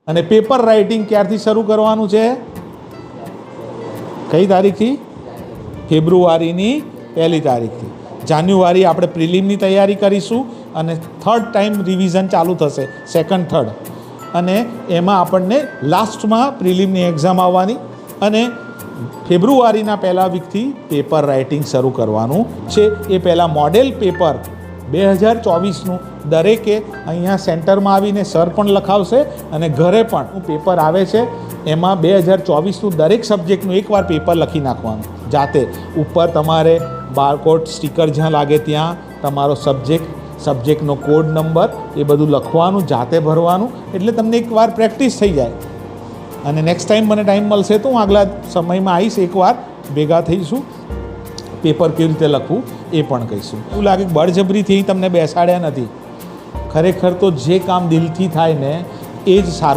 અને paper writing ક્યારથી શરૂ કરવાનું છે? કઈ તારીખથી? ફેબ્રુઆરીની 1લી તારીખથી. જાન્યુઆરી આપણે પ્રિલિમની તૈયારી કરીશું અને 3rd ટાઈમ રિવિઝન ચાલુ થશે, 2nd 3rd. અને એમાં આપણને લાસ્ટમાં પ્રિલિમની એક્ઝામ આવવાની અને ફેબ્રુઆરીના પહેલા વીકથી પેપર રાઇટિંગ શરૂ કરવાનું છે. એ પહેલાં મોડેલ પેપર 2024નું દરેકે અહીંયા સેન્ટરમાં આવીને સર પણ લખાવશે અને ઘરે પણ પેપર આવે છે. એમાં 2024નું દરેક સબ્જેક્ટનું એકવાર પેપર લખી નાખવાનું જાતે. ઉપર તમારે બારકોડ સ્ટીકર જ્યાં લાગે ત્યાં તમારો સબ્જેક્ટનો કોડ નંબર એ બધું લખવાનું, જાતે ભરવાનું, એટલે તમને એકવાર પ્રેક્ટિસ થઈ જાય. અને નેક્સ્ટ ટાઈમ મને ટાઈમ મળશે તો હું આગલા સમયમાં આવીશ, એકવાર ભેગા થઈશું, પેપર કેવી રીતે લખવું એ પણ કહીશું. એવું લાગે કે બળજબરીથી તમને બેસાડ્યા નથી. ખરેખર તો જે કામ દિલથી થાય ને એ જ સારું